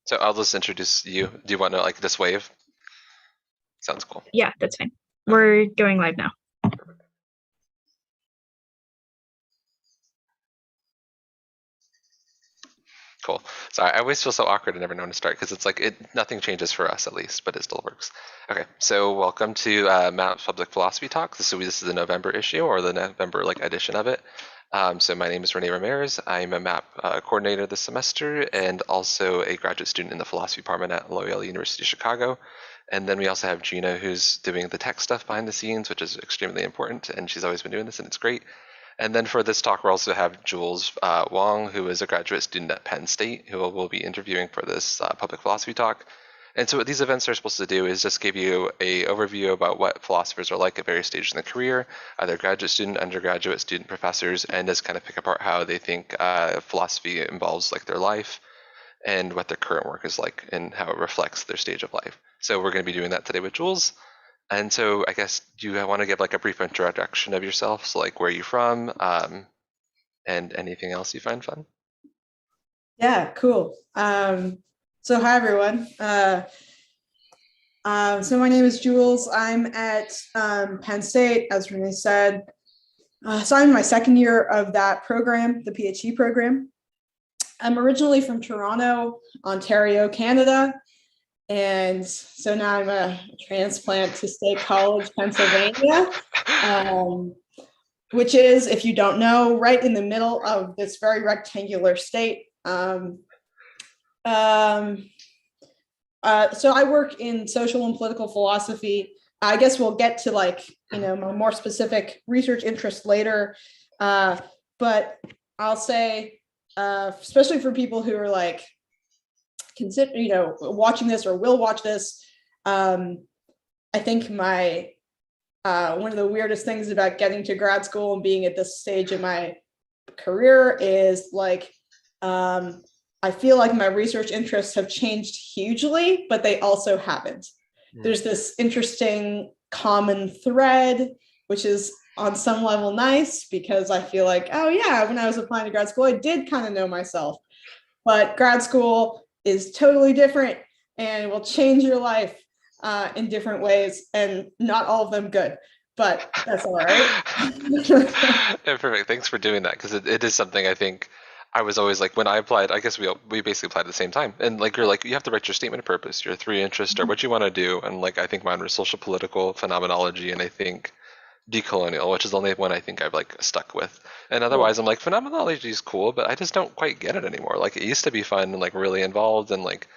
So I'll just introduce you. Do you want to like this wave? Sounds cool. Yeah, that's fine. We're going live now. Cool. Sorry, I always feel so awkward and never know when to start because it's like nothing changes for us at least, but it still works. Okay, so welcome to MAP's Public Philosophy Talk. This is the November issue or the November edition of it. So my name is Rene Ramirez. I'm a MAP coordinator this semester and also a graduate student in the philosophy department at Loyola University Chicago. And then we also have Gina, who's doing the tech stuff behind the scenes, which is extremely important, and she's always been doing this, and it's great. And then for this talk, we'll also have Jules Wong, who is a graduate student at Penn State, who we'll be interviewing for this public philosophy talk. And so what these events are supposed to do is just give you an overview about what philosophers are like at various stages in their career, either graduate student, undergraduate student, professors, and just kind of pick apart how they think philosophy involves like their life and what their current work is like and how it reflects their stage of life. So we're going to be doing that today with Jules. And so I guess, do you want to give like a brief introduction of yourself? So like where are you from and anything else you find fun? Yeah, cool. So hi, everyone. So my name is Jules. I'm at Penn State, as Renee said. So I'm in my second year of that program, the PhD program. I'm originally from Toronto, Ontario, Canada. And so now I'm a transplant to State College, Pennsylvania, which is, if you don't know, right in the middle of this very rectangular state. So I work in social and political philosophy. I guess we'll get to my more specific research interests later. But I'll say, especially for people who are like, consider, watching this or will watch this, I think my one of the weirdest things about getting to grad school and being at this stage in my career is like, I feel like my research interests have changed hugely, but they also haven't. There's this interesting common thread, which is on some level nice because I feel like, oh yeah, when I was applying to grad school, I did kind of know myself. But grad school is totally different and will change your life in different ways, and not all of them good, but that's all right. Yeah, perfect. Thanks for doing that because it is something I think I was always like when I applied. I guess we basically applied at the same time, and like you're like you have to write your statement of purpose, your three interests, or what you want to do, and like I think mine was social political phenomenology, and I think decolonial, which is the only one I think I've like stuck with. And otherwise, I'm like phenomenology is cool, but I just don't quite get it anymore. Like it used to be fun and like really involved and like,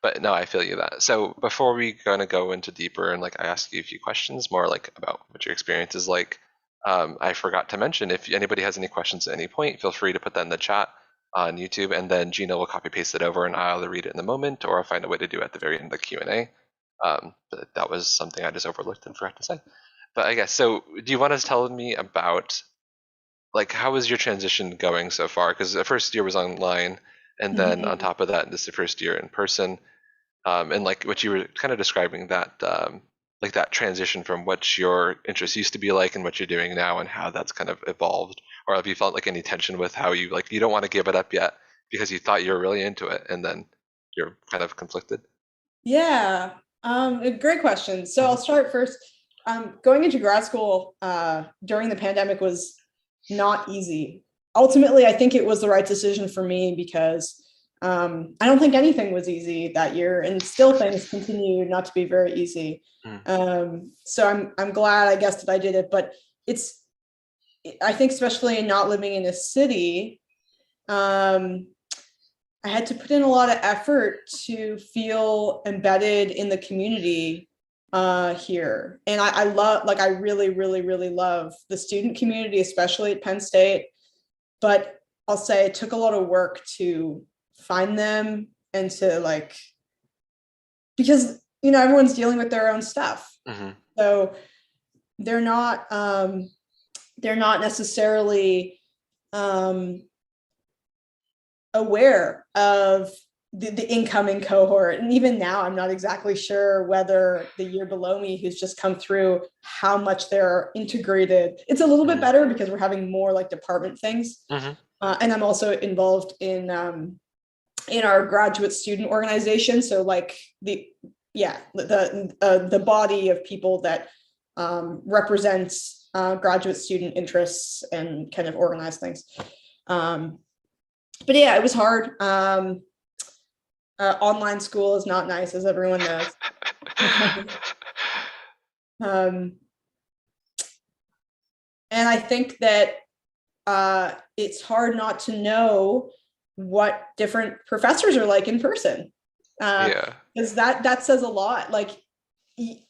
but no, I feel you that. So before we gonna go into deeper and like I ask you a few questions more like about what your experience is like, I forgot to mention if anybody has any questions at any point, feel free to put that in the chat on YouTube, and then Gina will copy paste it over, and I'll either read it in the moment or I'll find a way to do it at the very end of the Q&A. But that was something I just overlooked and forgot to say. But I guess, so do you want to tell me about, like, how is your transition going so far? Because the first year was online, and then on top of that, this is the first year in person. And like what you were kind of describing that, like that transition from what your interests used to be like and what you're doing now and how that's kind of evolved. Or have you felt like any tension with how you, like, you don't want to give it up yet because you thought you were really into it and then you're kind of conflicted? Yeah, a great question. So I'll start first. Going into grad school during the pandemic was not easy. Ultimately, I think it was the right decision for me because I don't think anything was easy that year, and still things continue not to be very easy. So I'm glad, I guess, that I did it. But I think especially in not living in a city, I had to put in a lot of effort to feel embedded in the community here. And I love, like, I really, really, really love the student community, especially at Penn State. But I'll say it took a lot of work to find them and to like, because, everyone's dealing with their own stuff. So they're not necessarily aware of the incoming cohort. And even now, I'm not exactly sure whether the year below me who's just come through, how much they're integrated. It's a little bit better because we're having more like department things. And I'm also involved in in our graduate student organization. So like the body of people that represents graduate student interests and kind of organize things. But yeah, it was hard. Online school is not nice, as everyone knows. And I think that it's hard not to know what different professors are like in person. Because that says a lot. Like,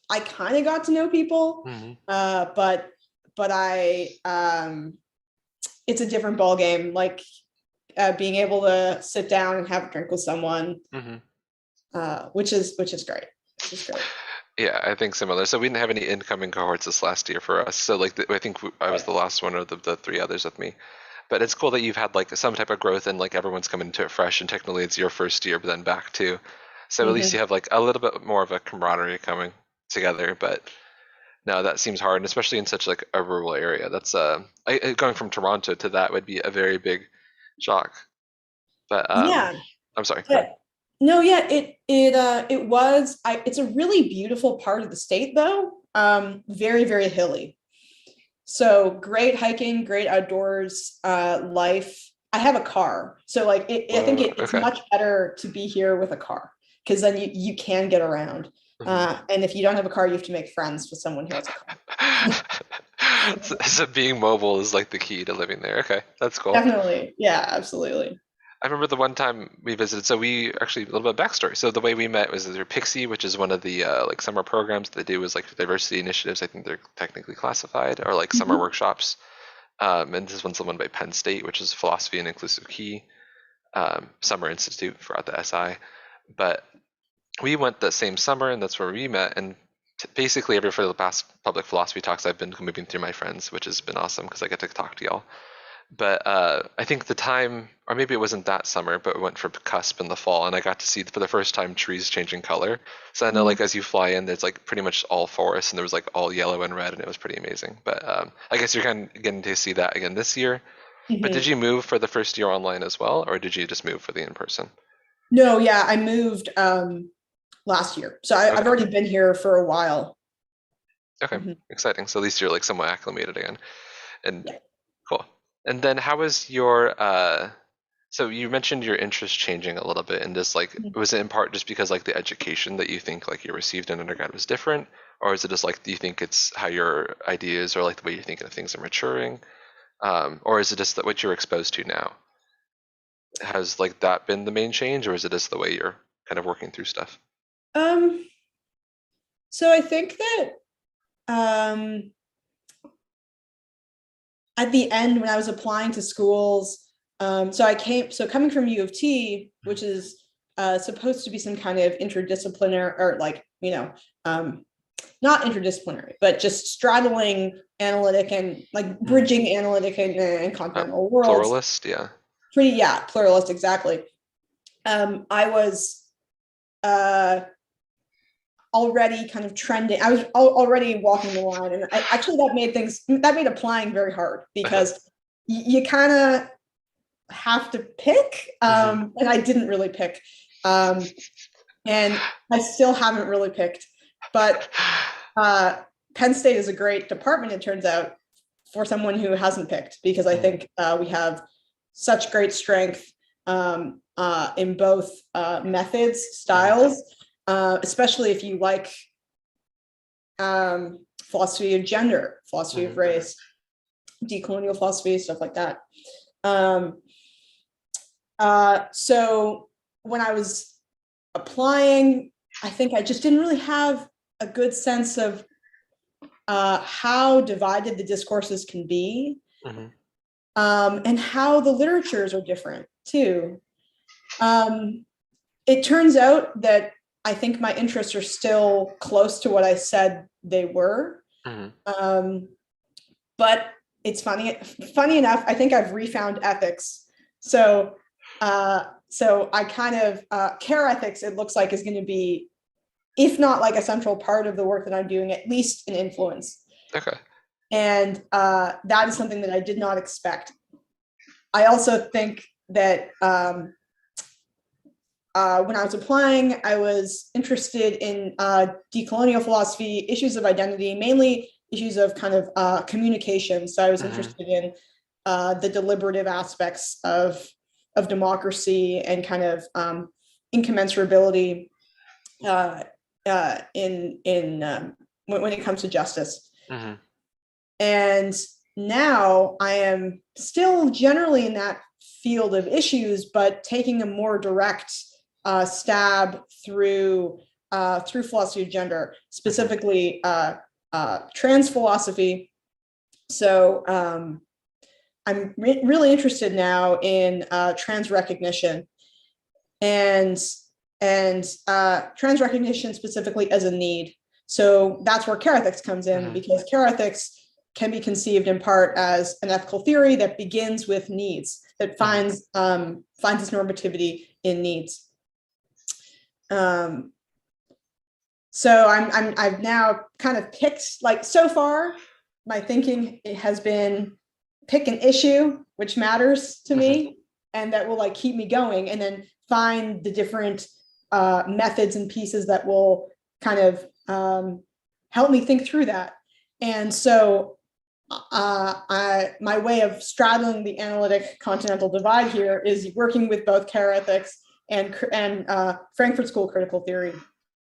I kind of got to know people, but it's a different ball game. Like being able to sit down and have a drink with someone, which is great. Yeah, I think similar. So we didn't have any incoming cohorts this last year for us. So like I think I was the last one of the three others with me. But it's cool that you've had like some type of growth and like everyone's coming into it fresh, and technically it's your first year, but then back too. So at least you have like a little bit more of a camaraderie coming together. But no, that seems hard, and especially in such like a rural area. That's going from Toronto to that would be a very big shock. But I'm sorry. No, yeah, it was. It's a really beautiful part of the state, though. Very, very hilly. So great hiking, great outdoors life. I have a car, so like I think it's much better to be here with a car, because then you can get around. And if you don't have a car, you have to make friends with someone who has a car. So being mobile is like the key to living there. Okay, that's cool. Definitely, yeah, absolutely. I remember the one time we visited, so we actually, a little bit of backstory. So the way we met was through Pixie, which is one of the like summer programs that they do is like diversity initiatives. I think they're technically classified, or like summer workshops. And this one's the one by Penn State, which is Philosophy and Inclusive Key, Summer Institute for the SI. But we went the same summer, and that's where we met. And basically for the past public philosophy talks, I've been moving through my friends, which has been awesome because I get to talk to y'all. But I think the time, or maybe it wasn't that summer, but we went for cusp in the fall, and I got to see for the first time trees changing color. So I know like as you fly in, there's like pretty much all forest, and there was like all yellow and red, and it was pretty amazing. But I guess you're kind of getting to see that again this year. But did you move for the first year online as well, or did you just move for the in-person? No, yeah, I moved last year. So I've already been here for a while. Okay, exciting. So at least you're like somewhat acclimated again. And cool. And then how was your so you mentioned your interest changing a little bit, and just like was it in part just because like the education that you think like you received in undergrad was different, or is it just like do you think it's how your ideas or like the way you're thinking of things are maturing, or is it just that what you're exposed to now? Has like that been the main change, or is it just the way you're kind of working through stuff? So I think that at the end when I was applying to schools, coming from U of T, which is supposed to be some kind of interdisciplinary, or like, not interdisciplinary, but just straddling analytic and like bridging analytic and continental worlds. Pluralist, yeah. Pluralist, exactly. I was already kind of trending. I was already walking the line, and that made applying very hard, because you kind of have to pick, and I didn't really pick, and I still haven't really picked, but Penn State is a great department, it turns out, for someone who hasn't picked, because I think we have such great strength in both methods, styles, especially if you like philosophy of gender, philosophy of race, decolonial philosophy, stuff like that. So when I was applying, I think I just didn't really have a good sense of how divided the discourses can be, and how the literatures are different too. It turns out that I think my interests are still close to what I said they were. But it's funny enough, I think I've refound ethics. So I kind of, care ethics, it looks like, is going to be, if not like a central part of the work that I'm doing, at least an influence. Okay. And that is something that I did not expect. I also think that when I was applying, I was interested in decolonial philosophy, issues of identity, mainly issues of kind of communication. So I was interested in the deliberative aspects of democracy and kind of incommensurability when it comes to justice. And now I am still generally in that field of issues, but taking a more direct stab through philosophy of gender, specifically trans philosophy. So I'm really interested now in trans recognition and trans recognition specifically as a need. So that's where care ethics comes in, because care ethics can be conceived in part as an ethical theory that begins with needs, that finds its normativity in needs. So I've now kind of picked, like, so far my thinking has been pick an issue which matters to me and that will like keep me going, and then find the different methods and pieces that will kind of help me think through that. And so my way of straddling the analytic continental divide here is working with both care ethics and Frankfurt School critical theory.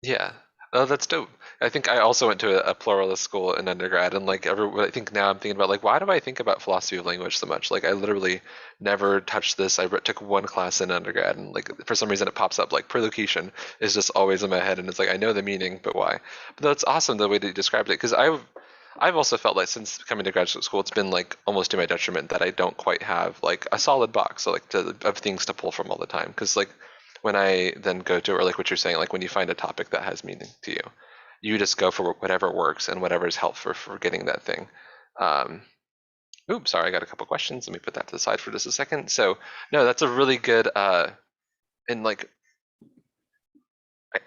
Yeah. Oh, that's dope. I think I also went to a pluralist school in undergrad, and like I think now I'm thinking about like, why do I think about philosophy of language so much? Like I literally never touched this. I took one class in undergrad, and like for some reason it pops up like perlocution is just always in my head, and it's like I know the meaning, but why? But that's awesome the way that you described it, because I've also felt like since coming to graduate school, it's been like almost to my detriment that I don't quite have like a solid box of things to pull from all the time. Because like when I then go to, or like what you're saying, like when you find a topic that has meaning to you, you just go for whatever works and whatever is helpful for getting that thing. Oops, sorry, I got a couple questions. Let me put that to the side for just a second. So no, that's a really good and like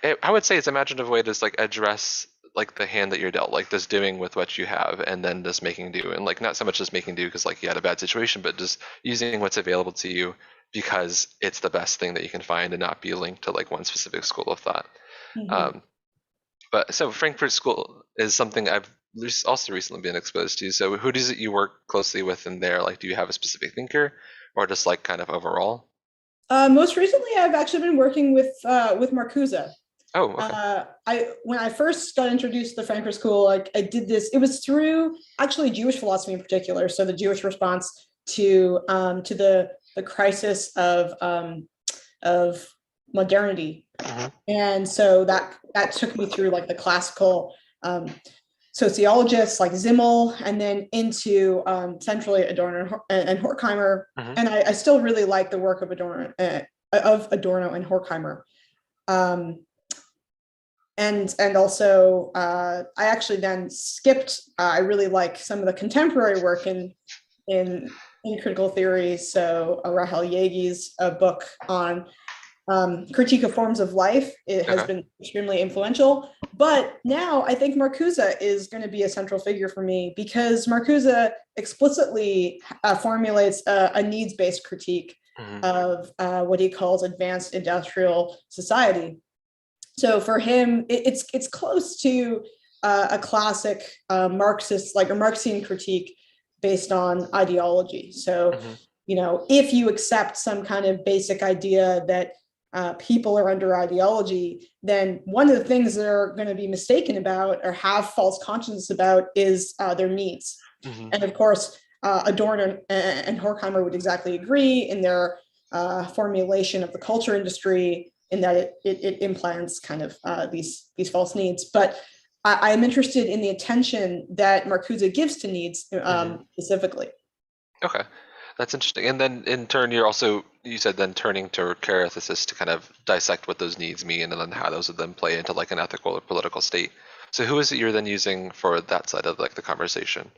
I would say it's imaginative way to just like address like the hand that you're dealt, like just doing with what you have and then just making do, and like not so much just making do because like you had a bad situation, but just using what's available to you because it's the best thing that you can find and not be linked to like one specific school of thought. But so Frankfurt School is something I've also recently been exposed to. So who does it you work closely with in there? Like, do you have a specific thinker, or just like kind of overall? Most recently, I've actually been working with Marcuse. Oh, okay. When I first got introduced to the Frankfurt School, like I did this. It was through actually Jewish philosophy in particular. So the Jewish response to the crisis of modernity, and so that took me through like the classical sociologists like Zimmel, and then into centrally Adorno and Horkheimer. And I still really like the work of Adorno and Horkheimer. And also, I actually then skipped. I really like some of the contemporary work in critical theory. So Rahel Yegi's book on critique of forms of life, it has been extremely influential. But now I think Marcuse is going to be a central figure for me, because Marcuse explicitly formulates a needs-based critique of what he calls advanced industrial society. So for him, it's close to a classic Marxist, like a Marxian critique based on ideology. So, you know, if you accept some kind of basic idea that people are under ideology, then one of the things they're going to be mistaken about or have false conscience about is their needs. And of course, Adorno and Horkheimer would exactly agree in their formulation of the culture industry, in that it implants kind of these false needs. But I am interested in the attention that Marcuse gives to needs specifically. Okay, that's interesting. And then in turn, you said then turning to care ethicists to kind of dissect what those needs mean, and then how those would then play into like an ethical or political state. So who is it you're then using for that side of like the conversation?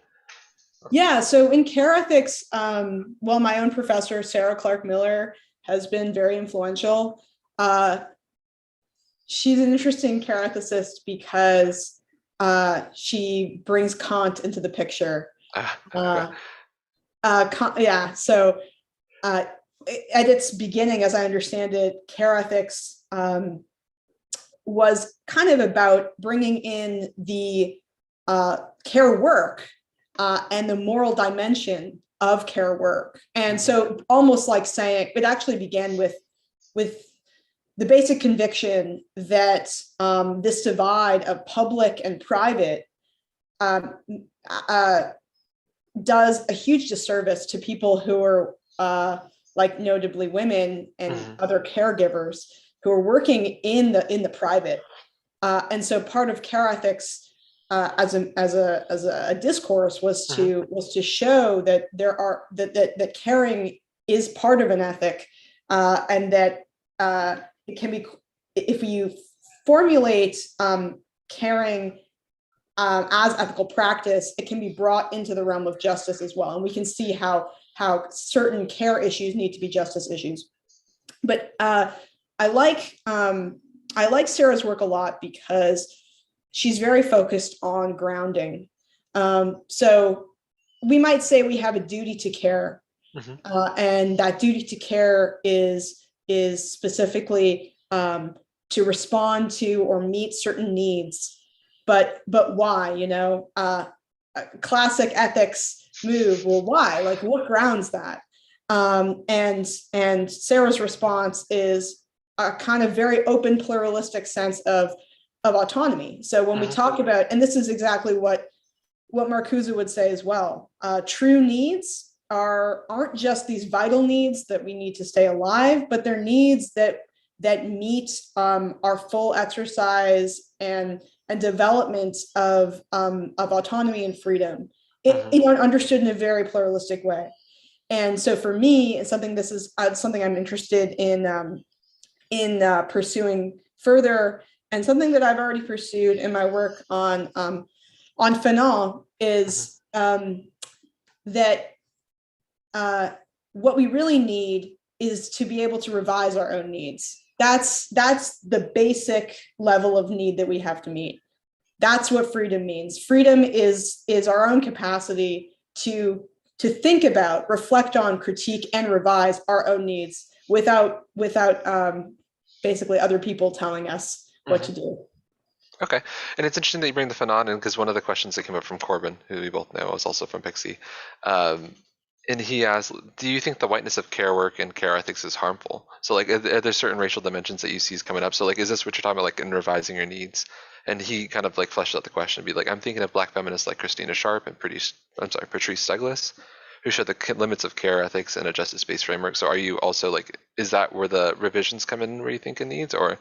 Yeah, so in care ethics, well, my own professor, Sarah Clark Miller, has been very influential. She's an interesting care ethicist because she brings Kant into the picture. So at its beginning, as I understand it, care ethics was kind of about bringing in the care work and the moral dimension of care work. And so almost like saying, it actually began with the basic conviction that this divide of public and private does a huge disservice to people who are like notably women and other caregivers who are working in the private. And so part of care ethics as a discourse was to show that that caring is part of an ethic, and that it can be, if you formulate caring as ethical practice, it can be brought into the realm of justice as well. And we can see how certain care issues need to be justice issues. But I like Sarah's work a lot because she's very focused on grounding. So we might say we have a duty to care, and that duty to care is specifically to respond to or meet certain needs. But why? You know, classic ethics move. Well, why? Like, what grounds that? And Sarah's response is a kind of very open, pluralistic sense of autonomy. So when we talk about, and this is exactly what Marcuse would say as well, true needs aren't just these vital needs that we need to stay alive, but they're needs that meet our full exercise and development of autonomy and freedom, understood in a very pluralistic way. And so for me, it's something I'm interested in pursuing further, and something that I've already pursued in my work on Fanon is that what we really need is to be able to revise our own needs. That's the basic level of need that we have to meet. That's what freedom means. Freedom is our own capacity to think about, reflect on, critique, and revise our own needs without basically other people telling us what to do. Okay. And it's interesting that you bring the Fanon in, because one of the questions that came up from Corbin, who we both know is also from Pixie, and he asked, do you think the whiteness of care work and care ethics is harmful? So like, are there certain racial dimensions that you see is coming up? So like, is this what you're talking about, like in revising your needs? And he kind of like fleshed out the question and be like, I'm thinking of Black feminists like Christina Sharp and Patrice Douglas, who show the limits of care ethics in a justice-based framework. So are you also like, is that where the revisions come in, where you think in needs, or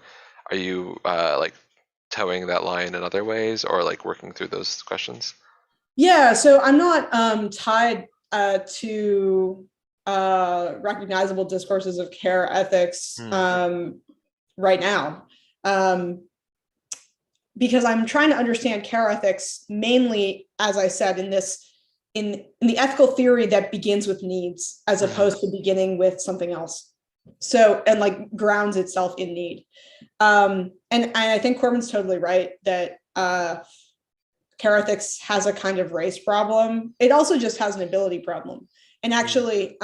are you like towing that line in other ways, or like working through those questions? Yeah, so I'm not tied to recognizable discourses of care ethics right now, because I'm trying to understand care ethics mainly, as I said, in the ethical theory that begins with needs as opposed to beginning with something else. So, and like grounds itself in need. And I think Corbin's totally right that care ethics has a kind of race problem. It also just has an ability problem. And actually,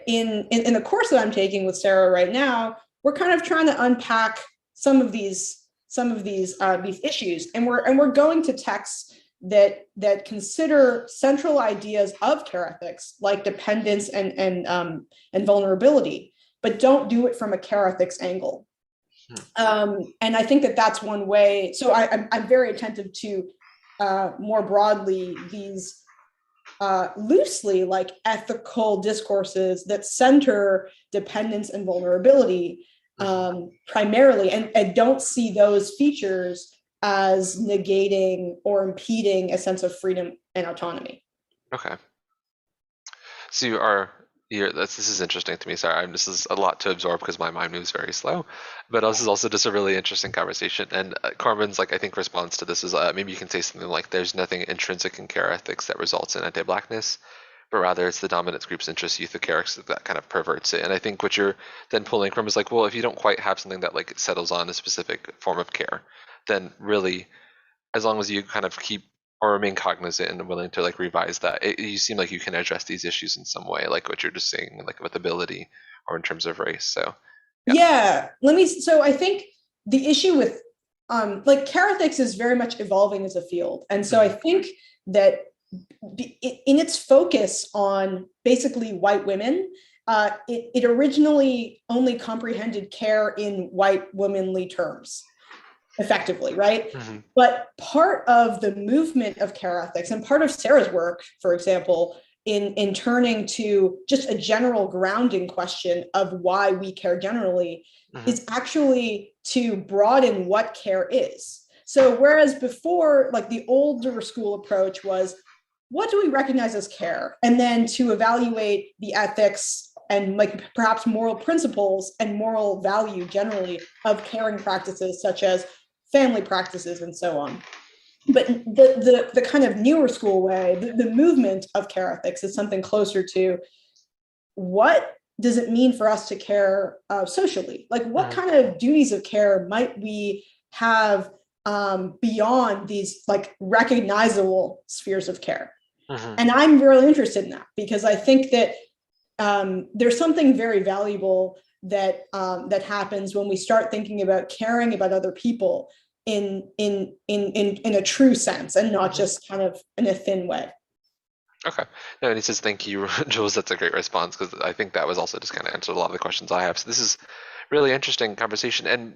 in the course that I'm taking with Sarah right now, we're kind of trying to unpack some of these issues, and we're going to texts that consider central ideas of care ethics, like dependence and vulnerability, but don't do it from a care ethics angle. And I think that that's one way. So I'm very attentive to more broadly these loosely like ethical discourses that center dependence and vulnerability primarily, and don't see those features as negating or impeding a sense of freedom and autonomy. Okay. So this is interesting to me. Sorry, this is a lot to absorb because my mind moves very slow. But this is also just a really interesting conversation. And Carmen's I think response to this is maybe you can say something like, "There's nothing intrinsic in care ethics that results in anti-blackness, but rather it's the dominant group's interest, youth of care that kind of perverts it." And I think what you're then pulling from is like, well, if you don't quite have something that like settles on a specific form of care, then really, as long as you kind of keep or remain cognizant and willing to like revise that? You seem like you can address these issues in some way, like what you're just saying, like with ability or in terms of race. So yeah, so I think the issue with like care ethics is very much evolving as a field. And so I think that in its focus on basically white women, it originally only comprehended care in white womanly terms, effectively, right? mm-hmm. But part of the movement of care ethics and part of Sarah's work, for example, in turning to just a general grounding question of why we care generally, is actually to broaden what care is. So whereas before, like the older school approach was, what do we recognize as care? And then to evaluate the ethics and like perhaps moral principles and moral value generally of caring practices such as family practices and so on. But the kind of newer school way, the movement of care ethics is something closer to what does it mean for us to care socially? Like what kind of duties of care might we have beyond these like recognizable spheres of care? And I'm really interested in that because I think that there's something very valuable that that happens when we start thinking about caring about other people in a true sense and not just kind of in a thin way. Okay. No, and he says, thank you, Jules. That's a great response because I think that was also just kind of answered a lot of the questions I have. So this is really interesting conversation. And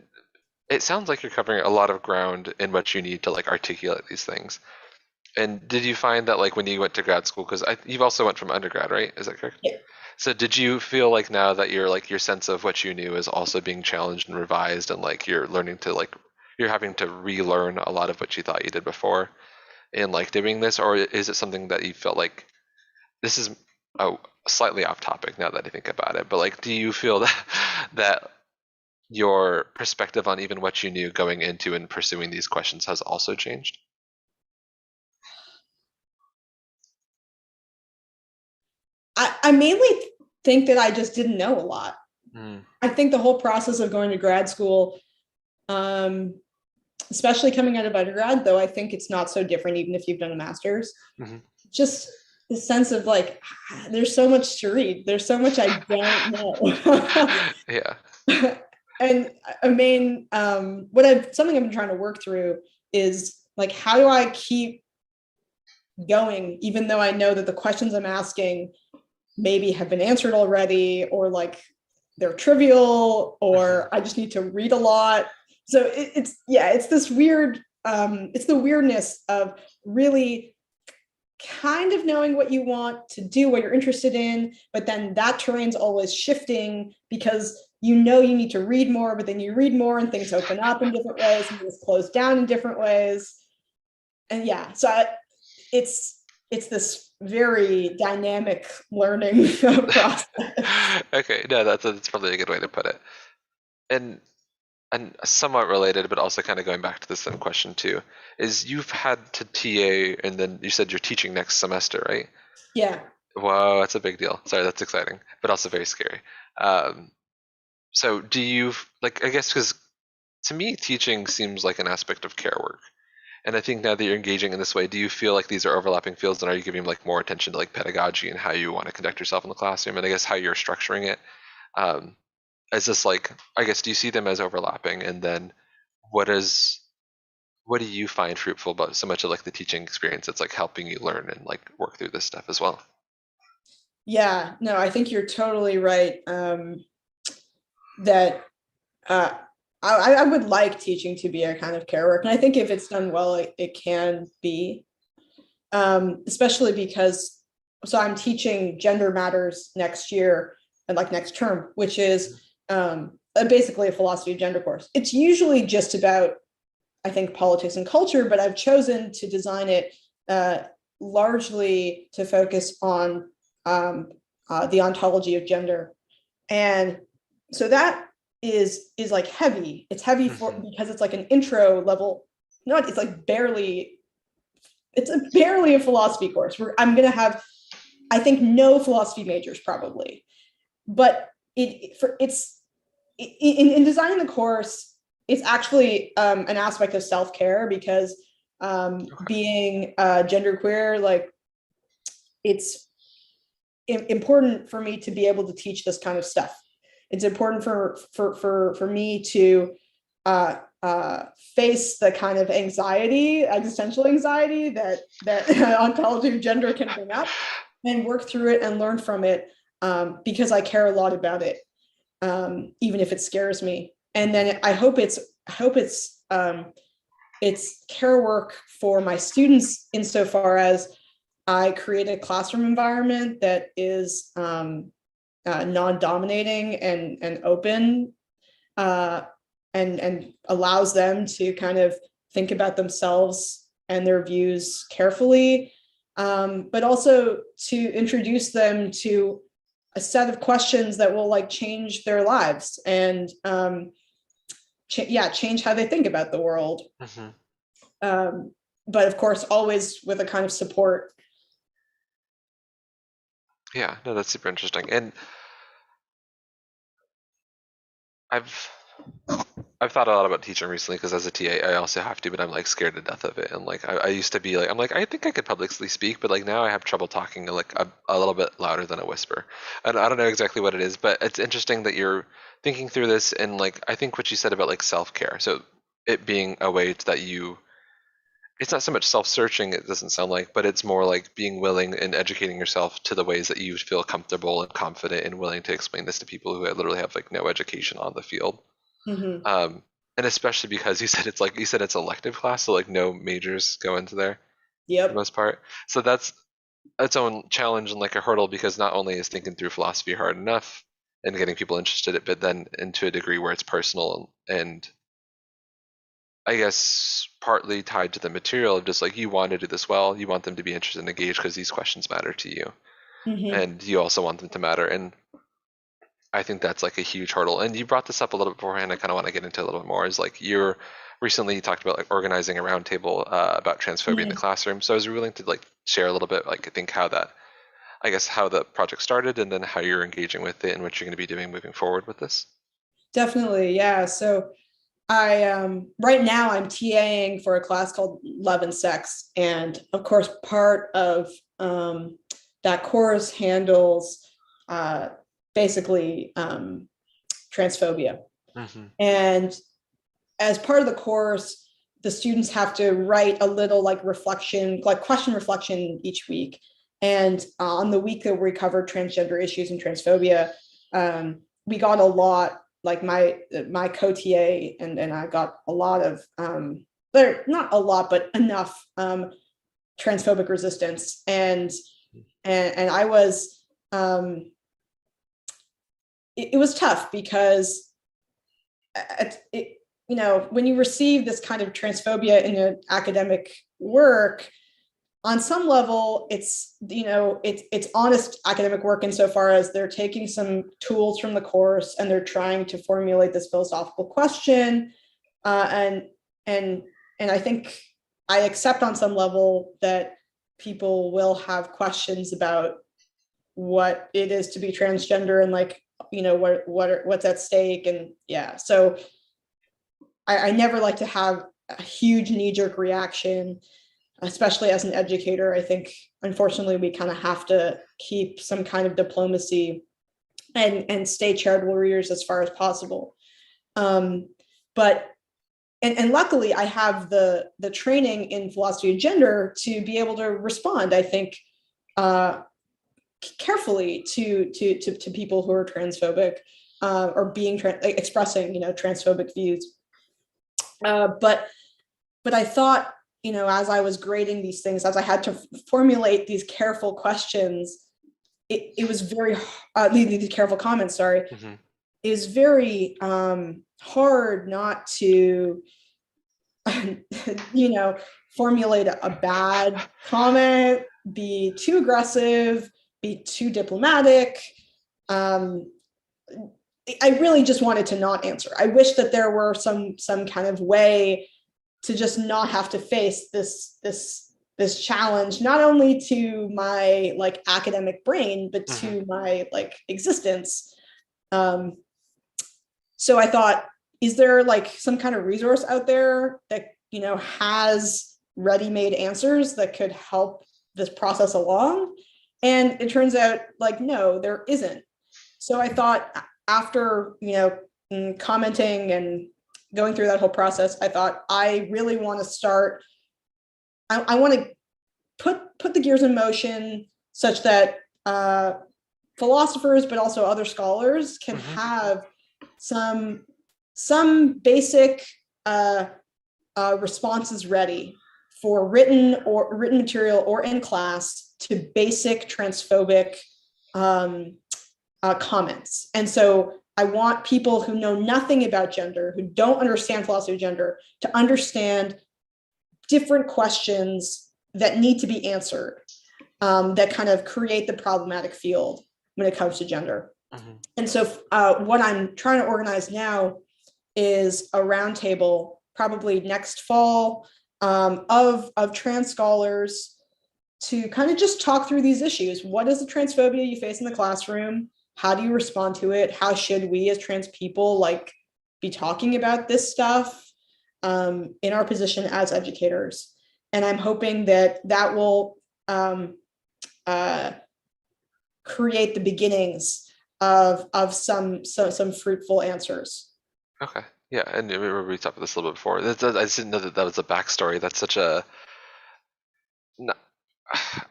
it sounds like you're covering a lot of ground in what you need to like articulate these things. And did you find that like when you went to grad school, because you've also went from undergrad, right? Is that correct? Yeah. So did you feel like now that you're like your sense of what you knew is also being challenged and revised and like you're learning to like you're having to relearn a lot of what you thought you did before in like doing this, or is it something that you felt like this is slightly off topic now that I think about it, but like do you feel that your perspective on even what you knew going into and pursuing these questions has also changed? I mainly think that I just didn't know a lot. I think the whole process of going to grad school, especially coming out of undergrad, though I think it's not so different even if you've done a master's, just the sense of like, there's so much to read. There's so much I don't know. Yeah. And I mean, something I've been trying to work through is like, how do I keep going, even though I know that the questions I'm asking maybe have been answered already, or like they're trivial, or I just need to read a lot. So it's this weird, it's the weirdness of really kind of knowing what you want to do, what you're interested in, but then that terrain's always shifting because you need to read more, but then you read more and things open up in different ways and things close down in different ways. And it's this very dynamic learning process. Okay, no, that's probably a good way to put it. And somewhat related, but also kind of going back to the same question too, is you've had to TA and then you said you're teaching next semester, right? Yeah. Wow, that's a big deal. Sorry, that's exciting, but also very scary. So do you, like, I guess, because to me, teaching seems like an aspect of care work. And I think now that you're engaging in this way, do you feel like these are overlapping fields, and are you giving like more attention to like pedagogy and how you want to conduct yourself in the classroom, and I guess how you're structuring it? Is this like, I guess, do you see them as overlapping? And then what do you find fruitful about so much of like the teaching experience that's like helping you learn and like work through this stuff as well? Yeah, no, I think you're totally right. That I would like teaching to be a kind of care work. And I think if it's done well, it can be, especially because, so I'm teaching gender matters next year and like next term, which is basically a philosophy of gender course. It's usually just about, I think, politics and culture, but I've chosen to design it largely to focus on the ontology of gender. And so that is like heavy. It's heavy because it's like an intro level. It's barely a philosophy course where I'm going to have, I think, no philosophy majors probably, but in designing the course, it's actually an aspect of self-care because Being genderqueer, like it's important for me to be able to teach this kind of stuff. It's important for me to face the kind of anxiety, existential anxiety that ontology of gender can bring up, and work through it and learn from it, because I care a lot about it, even if it scares me. And then I hope it's care work for my students insofar as I create a classroom environment that is non-dominating and open, and allows them to kind of think about themselves and their views carefully, but also to introduce them to a set of questions that will like change their lives and change how they think about the world. But of course, always with a kind of support. Yeah, no, that's super interesting. And I've thought a lot about teaching recently because as a TA, I also have to, but I'm like scared to death of it. And like I used to be like, I'm like, I think I could publicly speak, but like now I have trouble talking like a little bit louder than a whisper. And I don't know exactly what it is, but it's interesting that you're thinking through this. And like I think what you said about like self-care, so it being a way that it's not so much self-searching, it doesn't sound like, but it's more like being willing and educating yourself to the ways that you feel comfortable and confident and willing to explain this to people who literally have like no education on the field. And especially because you said it's elective class, so like no majors go into there for the most part. So that's its own challenge and like a hurdle, because not only is thinking through philosophy hard enough and getting people interested in it, but then into a degree where it's personal and I guess partly tied to the material of just like you want to do this well, you want them to be interested and engaged because these questions matter to you, and you also want them to matter. And I think that's like a huge hurdle. And you brought this up a little bit beforehand. I kind of want to get into a little bit more. Is like you're recently talked about like organizing a roundtable about transphobia in the classroom. So I was willing to like share a little bit, like I think how the project started, and then how you're engaging with it and what you're going to be doing moving forward with this. Definitely, yeah. So I right now I'm TAing for a class called Love and Sex, and of course part of that course handles basically transphobia. And as part of the course, the students have to write a little like question reflection each week. And on the week that we covered transgender issues and transphobia, we got a lot, like my co-TA and I got a lot of, not a lot, but enough transphobic resistance. And I was, it was tough because when you receive this kind of transphobia in an academic work, on some level, it's honest academic work insofar as they're taking some tools from the course and they're trying to formulate this philosophical question, and I think I accept on some level that people will have questions about what it is to be transgender and like what's at stake, and yeah. So I never like to have a huge knee-jerk reaction, especially as an educator. I think, unfortunately, we kind of have to keep some kind of diplomacy and stay charitable readers as far as possible. But luckily, I have the training in philosophy of gender to be able to respond, I think, carefully to people who are transphobic or being expressing transphobic views. But I thought, as I was grading these things, as I had to formulate these careful questions, it was very these careful comments. Sorry, is very hard not to formulate a bad comment, be too aggressive, be too diplomatic. I really just wanted to not answer. I wish that there were some kind of way to just not have to face this challenge, not only to my like academic brain, but to my like existence. So I thought, is there like some kind of resource out there that has ready-made answers that could help this process along. And it turns out like, no, there isn't. So I thought after, commenting and going through that whole process, I thought I really want to start, I want to put the gears in motion such that philosophers, but also other scholars can have some basic responses ready for written material or in class to basic transphobic comments. And so I want people who know nothing about gender, who don't understand philosophy of gender, to understand different questions that need to be answered, that kind of create the problematic field when it comes to gender. And so what I'm trying to organize now is a roundtable, probably next fall, of trans scholars to kind of just talk through these issues. What is the transphobia you face in the classroom? How do you respond to it? How should we as trans people be talking about this stuff in our position as educators? And I'm hoping that will create the beginnings of some fruitful answers. Okay. Yeah, and we talked about this a little bit before. I just didn't know that was a backstory. That's such an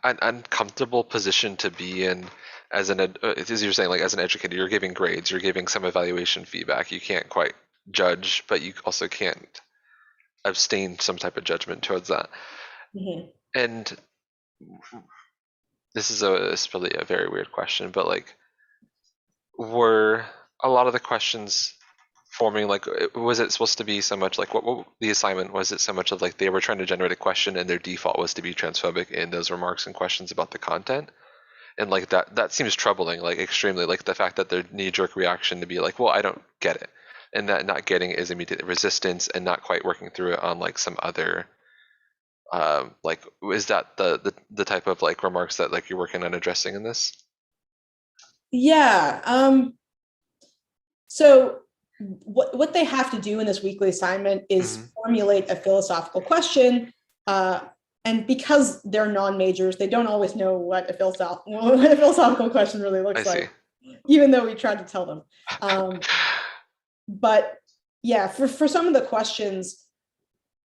uncomfortable position to be in as as you're saying, like as an educator, you're giving grades, you're giving some evaluation feedback. You can't quite judge, but you also can't abstain some type of judgment towards that. And this is probably a very weird question, but were a lot of the questions forming was it supposed to be so much what the assignment was? It so much of they were trying to generate a question and their default was to be transphobic in those remarks and questions about the content, and that seems troubling, extremely, the fact that their knee-jerk reaction to be well, I don't get it, and that not getting it is immediate resistance and not quite working through it on some other is that the type of remarks that you're working on addressing in this? Yeah. So what they have to do in this weekly assignment is formulate a philosophical question. And because they're non-majors, they don't always know what a philosophical question really looks like, even though we tried to tell them. But yeah, for some of the questions,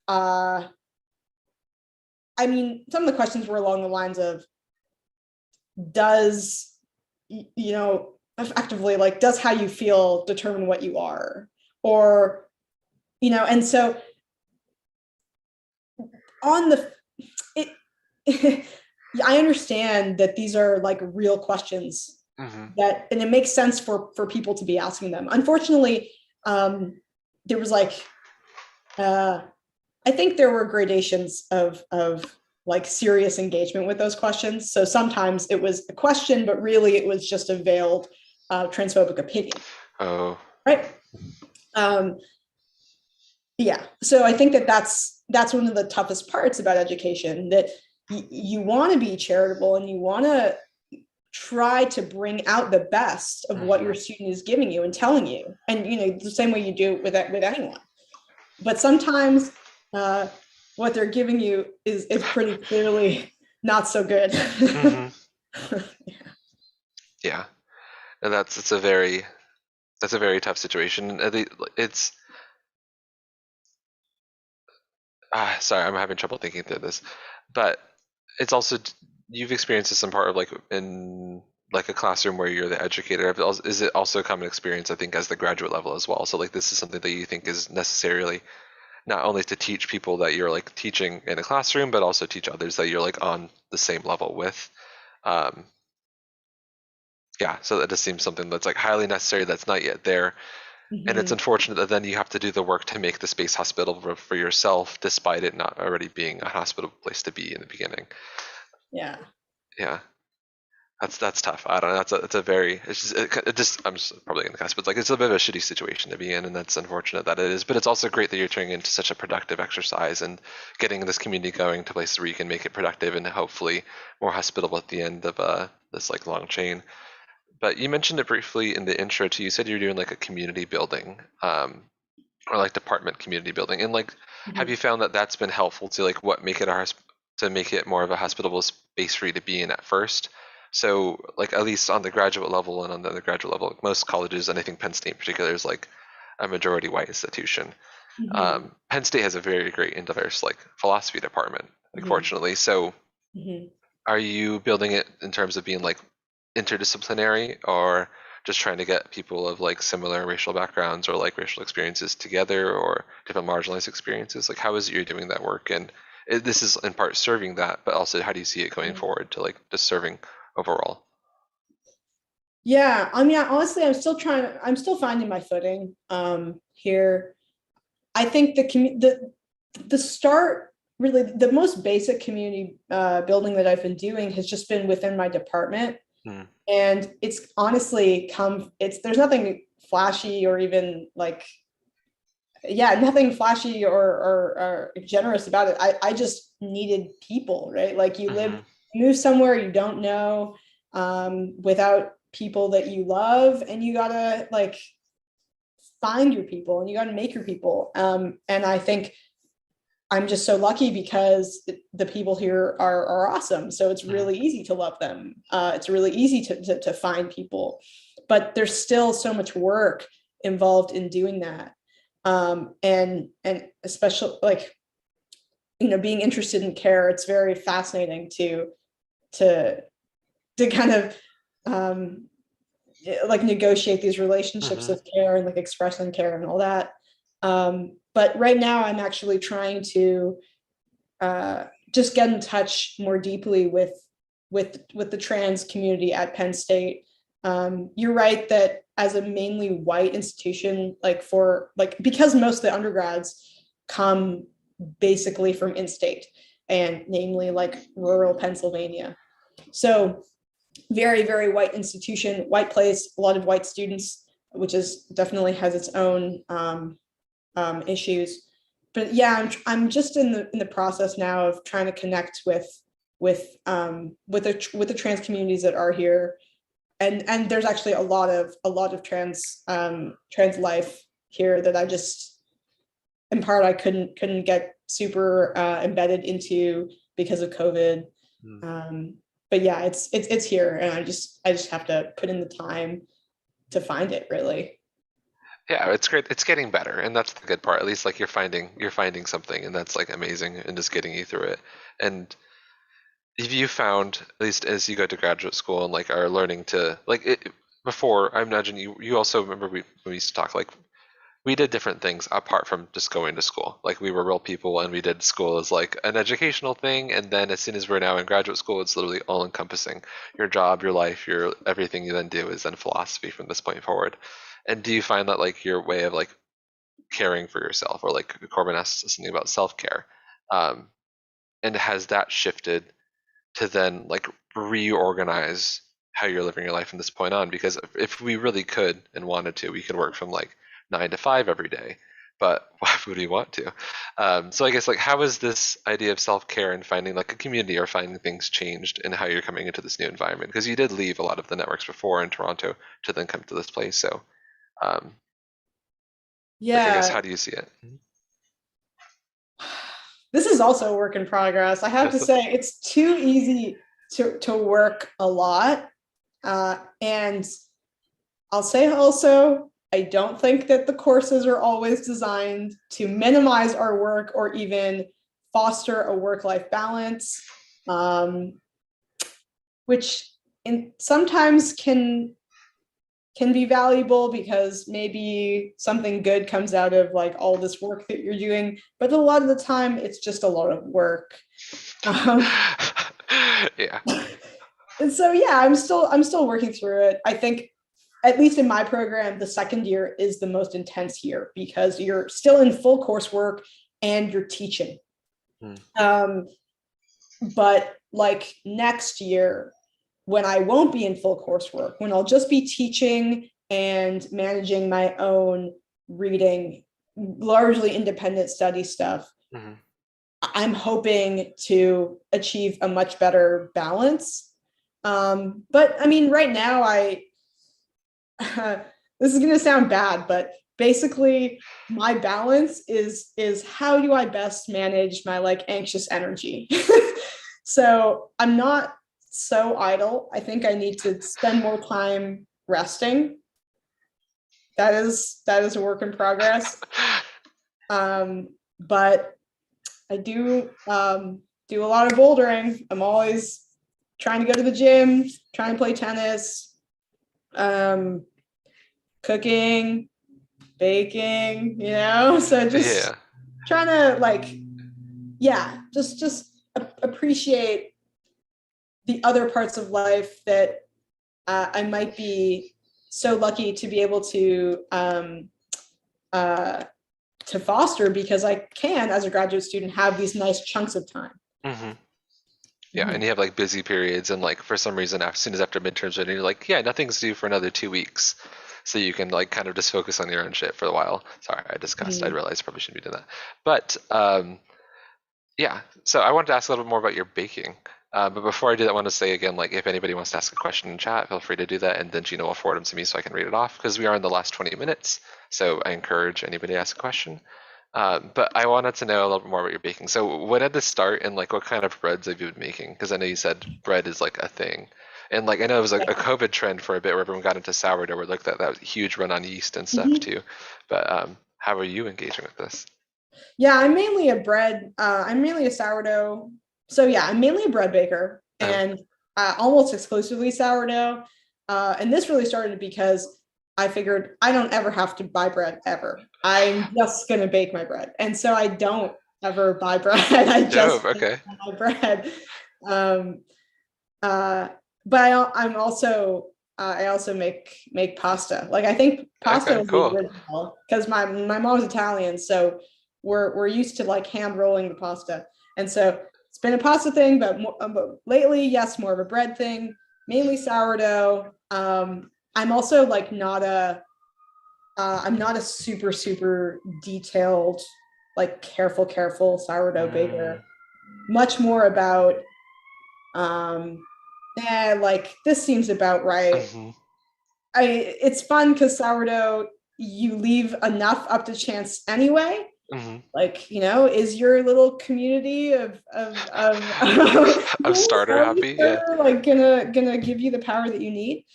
some of the questions were along the lines of, does effectively does how you feel determine what you are, or and so on I understand that these are real questions, and it makes sense for people to be asking them. Unfortunately, there was I think there were gradations of serious engagement with those questions. So sometimes it was a question, but really it was just a veiled transphobic opinion. Oh. Right. Yeah. So I think that's one of the toughest parts about education, that you want to be charitable and you want to try to bring out the best of what your student is giving you and telling you, and the same way you do with anyone. But sometimes what they're giving you is pretty clearly not so good. Yeah, and that's a very tough situation. It's sorry, I'm having trouble thinking through this, but it's also, you've experienced this in part of in a classroom where you're the educator. Is it also a common experience, I think, as the graduate level as well? So this is something that you think is necessarily not only to teach people that you're teaching in a classroom, but also teach others that you're on the same level with. Yeah, so that just seems something that's highly necessary that's not yet there. And it's unfortunate that then you have to do the work to make the space hospitable for yourself, despite it not already being a hospitable place to be in the beginning. Yeah. That's tough. I don't know. It's a very, I'm just probably gonna guess, but it's a bit of a shitty situation to be in, and that's unfortunate that it is. But it's also great that you're turning into such a productive exercise and getting this community going to places where you can make it productive and hopefully more hospitable at the end of this long chain. But you mentioned it briefly in the intro too. You said you're doing a community building or like department community building, and like have you found that that's been helpful to like what make it to make it more of a hospitable space for you to be in at first? So like at least on the graduate level and on the undergraduate level, like most colleges, and I think Penn State in particular is like a majority white institution. Mhm. Penn State has a very great and diverse like philosophy department, like Mhm. fortunately. So Mhm. are you building it in terms of being like interdisciplinary, or just trying to get people of like similar racial backgrounds or like racial experiences together, or different marginalized experiences? Like how is it you're doing that work? And this is in part serving that, but also how do you see it going forward to like just serving overall? Yeah, I mean, honestly, I'm still finding my footing here. I think the start, really the most basic community building that I've been doing has just been within my department. Hmm. And it's honestly there's nothing flashy or even like, yeah, nothing flashy or generous about it. I just needed people, right? Like Hmm. you move somewhere you don't know, without people that you love, and you gotta like find your people and you gotta make your people. And I think I'm just so lucky because the people here are awesome. So it's Hmm. really easy to love them. It's really easy to find people, but there's still so much work involved in doing that. And especially like, being interested in care, it's very fascinating to kind of um, like negotiate these relationships Hmm. of care and like expressing care and all that. But right now I'm actually trying to just get in touch more deeply with the trans community at Penn State. You're right that as a mainly white institution, because most of the undergrads come basically from in-state, and namely like rural Pennsylvania. So very, very white institution, white place, a lot of white students, which is definitely has its own issues. But yeah, I'm just in the process now of trying to connect with the trans communities that are here, and there's actually a lot of trans life here that I just, in part, I couldn't get super embedded into because of COVID. Um, but yeah, it's here, and I just have to put in the time to find it, really. Yeah, it's great. It's getting better, and that's the good part. At least like you're finding something, and that's like amazing, and just getting you through it. And have you found, at least as you go to graduate school and like are learning to like it before, I imagine you also remember we used to talk like we did different things apart from just going to school. Like we were real people and we did school as like an educational thing, and then as soon as we're now in graduate school, it's literally all encompassing. Your job, your life, your everything you then do is then philosophy from this point forward. And do you find that like your way of like caring for yourself, or like Corbin asked something about self-care, um, and has that shifted to then like reorganize how you're living your life from this point on? Because if we really could and wanted to, we could work from like 9 to 5 every day. But why would we want to? So I guess like how has this idea of self-care and finding like a community or finding things changed in how you're coming into this new environment? Because you did leave a lot of the networks before in Toronto to then come to this place. So um, like I guess Yeah, how do you see it? this is also a work in progress. I have to Yes. say, it's too easy to work a lot. And I'll say also, I don't think that the courses are always designed to minimize our work or even foster a work-life balance, um, which sometimes can be valuable because maybe something good comes out of like all this work that you're doing, but a lot of the time it's just a lot of work. Um, Yeah. and so yeah, I'm still working through it. I think at least in my program, the second year is the most intense year because you're still in full coursework and you're teaching. Hmm. Um, but like next year, when I won't be in full coursework, when I'll just be teaching and managing my own reading, largely independent study stuff, Mhm. I'm hoping to achieve a much better balance. But I mean, right now, this is going to sound bad, but basically my balance is how do I best manage my like anxious energy. So I'm not so idle. I think I need to spend more time resting. That is a work in progress. But I do do a lot of bouldering. I'm always trying to go to the gym, trying to play tennis, cooking, baking, you know, so just trying to like, just appreciate the other parts of life that I might be so lucky to be able to foster, because I can, as a graduate student, have these nice chunks of time. Mm-hmm. Yeah, and you have like busy periods, and like for some reason, as soon as after midterms, and you're like, yeah, nothing's due for another 2 weeks, so you can like kind of just focus on your own shit for a while. Sorry, I discussed. I realized I probably shouldn't be doing that, but yeah. So I wanted to ask a little bit more about your baking. But before I do that, I want to say again, like if anybody wants to ask a question in chat, feel free to do that, and then Gina will forward them to me so I can read it off, because we are in the last 20 minutes. So I encourage anybody to ask a question. But I wanted to know a little bit more about your baking. So when did this start, and like what kind of breads have you been making? Because I know you said bread is like a thing. And like I know it was like a COVID trend for a bit where everyone got into sourdough, where like that was a huge run on yeast and stuff too. But how are you engaging with this? Yeah, I'm mainly a bread, I'm mainly a sourdough. So yeah, I'm mainly a bread baker, and almost exclusively sourdough. And this really started because I figured I don't ever have to buy bread ever. I'm just gonna bake my bread, and so I don't ever buy bread. I just bake my bread. But I'm also I also make pasta. Like I think pasta would be original, because my mom's Italian, so we're used to like hand rolling the pasta, and so it's been a pasta thing. But lately, yes, more of a bread thing, mainly sourdough. I'm also like I'm not a super detailed, like careful sourdough baker. Much more about like this seems about right. It's fun because sourdough, you leave enough up to chance anyway. Like, you know, is your little community of starter happy? Yeah. Like gonna give you the power that you need.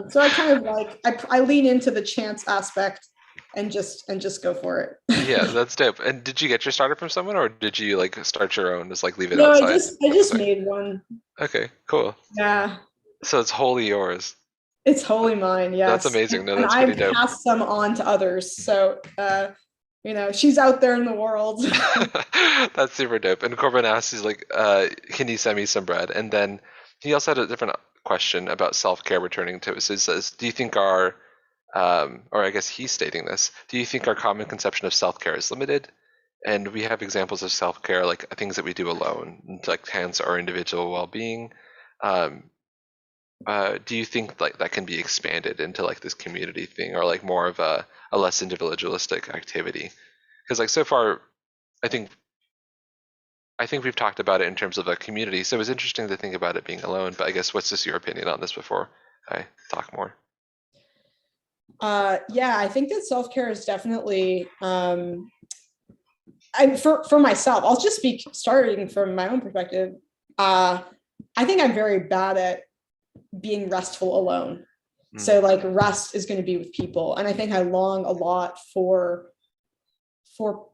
So I kind of like I lean into the chance aspect and just go for it. Yeah, that's dope. And did you get your starter from someone, or did you like start your own, just like leave it No, outside? I just made one. Okay, cool. Yeah. So it's wholly yours. It's wholly mine, yes. That's amazing. No, and that's pretty dope. I've passed some on to others. So you know, she's out there in the world. That's super dope. And Corbin asks, he's like, can you send me some bread? And then he also had a different question about self-care, returning to it. So he says, do you think our, or I guess he's stating this, do you think our common conception of self-care is limited? And we have examples of self-care, like things that we do alone, to like enhance our individual well-being. Do you think like that can be expanded into like this community thing, or like more of a less individualistic activity? Because like so far, I think we've talked about it in terms of a community, so it was interesting to think about it being alone. But I guess what's just your opinion on this before I talk more? Yeah, I think that self-care is definitely for myself. I'll just speak starting from my own perspective. I think I'm very bad at being restful alone. So like rest is going to be with people, and I think I long a lot for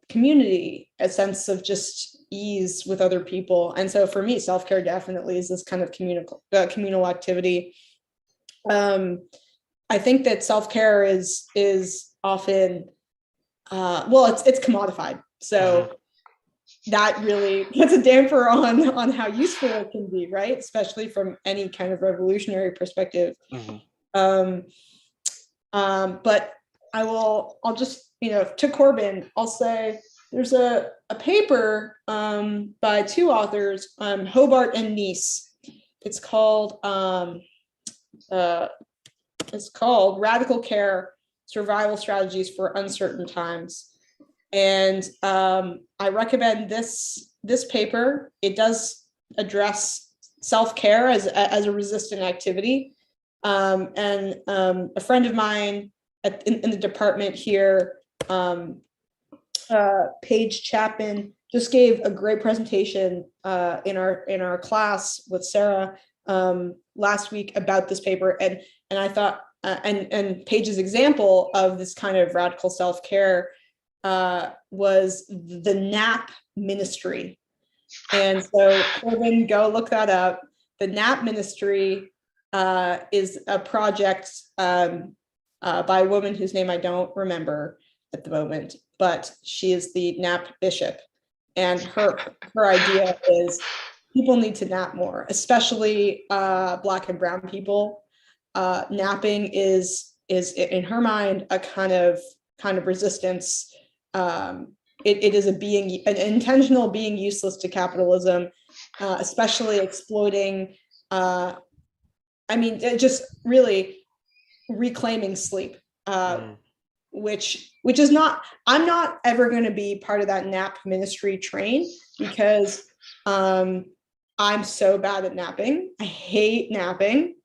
community, a sense of just ease with other people. And so for me, self-care definitely is this kind of communal activity. I think that self-care is often it's commodified, so that really puts a damper on how useful it can be, right? Especially from any kind of revolutionary perspective. But I'll just, you know, to Corbin, I'll say there's a paper by two authors, Hobart and Neese. It's called Radical Care: Survival Strategies for Uncertain Times. And I recommend this paper. It does address self-care as a resistant activity. And a friend of mine in the department here. Paige Chapman just gave a great presentation in our class with Sarah last week about this paper, and I thought and Paige's example of this kind of radical self-care was the NAP ministry. And so Corbin, go look that up. The NAP ministry is a project by a woman whose name I don't remember at the moment, but she is the NAP bishop. And her idea is people need to nap more, especially Black and brown people. Napping is in her mind a kind of resistance. It is an intentional being useless to capitalism, especially exploiting. Just really reclaiming sleep, which is not. I'm not ever going to be part of that nap ministry train because I'm so bad at napping. I hate napping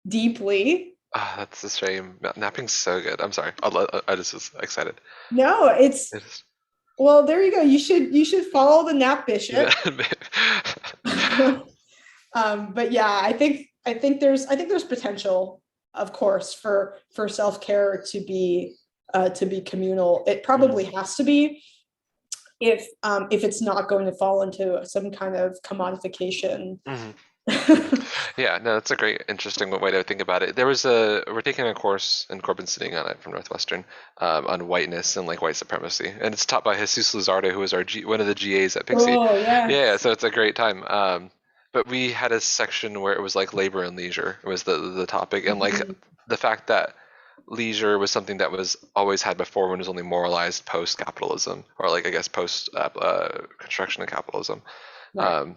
deeply. That's a shame. Napping's so good. I'm sorry. I just was excited. No, well, there you go. You should follow the nap bishop. But yeah, I think there's potential, of course, for self-care to be communal. It probably has to be if it's not going to fall into some kind of commodification. Yeah, no, that's a great, interesting way to think about it. We're taking a course, and Corbin's sitting on it from Northwestern, on whiteness and like white supremacy, and it's taught by Jesus Luzardo, who is one of the GAs at Pixie. Oh yeah. Yeah, so it's a great time. But we had a section where it was like labor and leisure was the topic, and like the fact that leisure was something that was always had before when it was only moralized post capitalism, or like I guess post construction of capitalism. Right.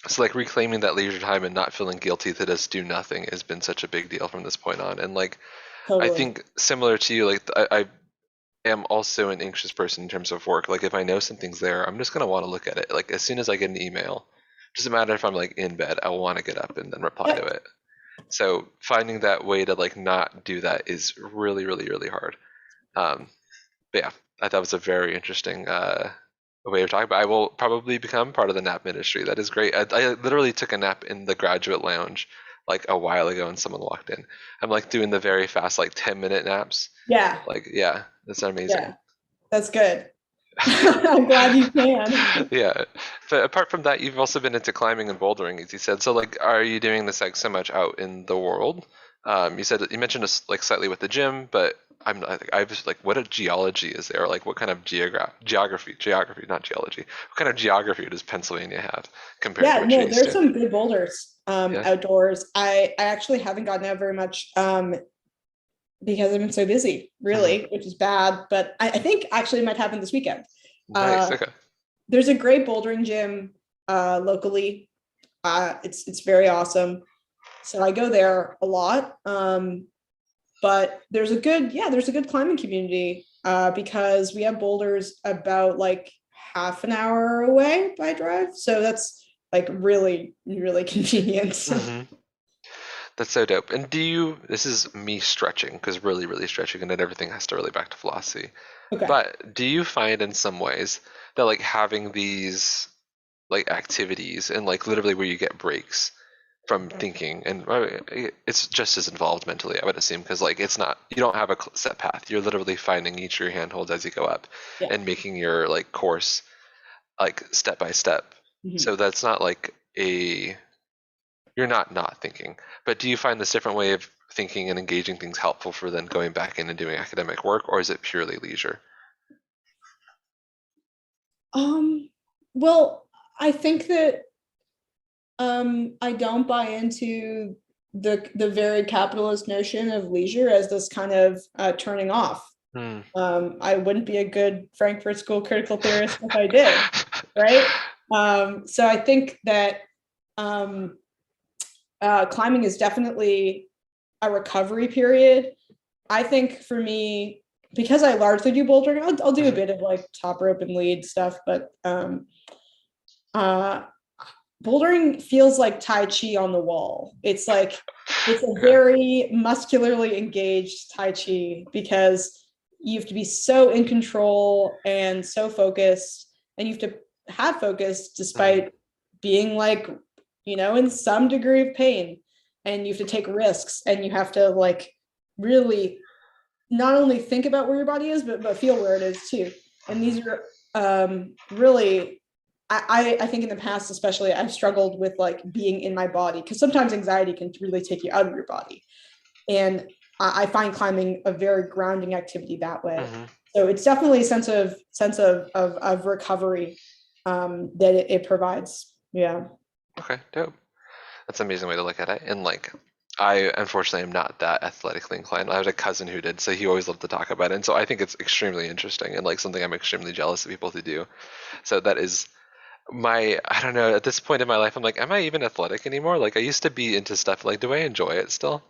So like reclaiming that leisure time and not feeling guilty to just do nothing has been such a big deal from this point on. And like, Totally. I think similar to you, like I am also an anxious person in terms of work. Like if I know something's there, I'm just going to want to look at it. Like as soon as I get an email, doesn't matter if I'm like in bed, I want to get up and then reply to it. So finding that way to like not do that is really, really, really hard. But yeah, I thought it was a very interesting way of talking. But I will probably become part of the nap ministry. That is great. I literally took a nap in the graduate lounge like a while ago, and someone walked in. I'm like doing the very fast like 10-minute naps. Yeah. Like yeah, that's amazing. Yeah, that's good. I'm glad you can. Yeah, but apart from that, you've also been into climbing and bouldering, as you said. So like, are you doing this like so much out in the world? You said you mentioned us like slightly with the gym, but I was like, what a geology is there? Like, what kind of geography, not geology. What kind of geography does Pennsylvania have compared to what you used there's to? some good boulders outdoors. I actually haven't gotten out very much because I've been so busy, really, which is bad. But I think actually it might happen this weekend. Nice. Okay. There's a great bouldering gym locally. It's very awesome. So I go there a lot. But there's a good climbing community because we have boulders about like half an hour away by drive. So that's like really, really convenient. That's so dope. And this is me stretching, because really, really stretching, and then everything has to relate back to philosophy. Okay. But do you find in some ways that like having these like activities and like literally where you get breaks from thinking, and it's just as involved mentally, I would assume, because like you don't have a set path. You're literally finding each of your handholds as you go up and making your like course like step by step. So that's not like you're not thinking. But do you find this different way of thinking and engaging things helpful for then going back in and doing academic work, or is it purely leisure? Well, I think that I don't buy into the very capitalist notion of leisure as this kind of turning off. I wouldn't be a good Frankfurt School critical theorist if I did, right? So I think that climbing is definitely a recovery period. I think for me, because I largely do bouldering, I'll do a bit of like top rope and lead stuff, but bouldering feels like Tai Chi on the wall. It's like, it's a Yeah. very muscularly engaged Tai Chi because you have to be so in control and so focused, and you have to have focus despite being like, in some degree of pain, and you have to take risks, and you have to like really not only think about where your body is, but feel where it is too. And these are really, I think in the past, especially, I've struggled with like being in my body, because sometimes anxiety can really take you out of your body. And I find climbing a very grounding activity that way. So it's definitely a sense of recovery that it provides. Yeah. Okay, dope. That's an amazing way to look at it. And like, I unfortunately am not that athletically inclined. I had a cousin who did, so he always loved to talk about it. And so I think it's extremely interesting and like something I'm extremely jealous of people who do. So that is I don't know, at this point in my life, I'm like, am I even athletic anymore? Like I used to be into stuff, like, do I enjoy it still?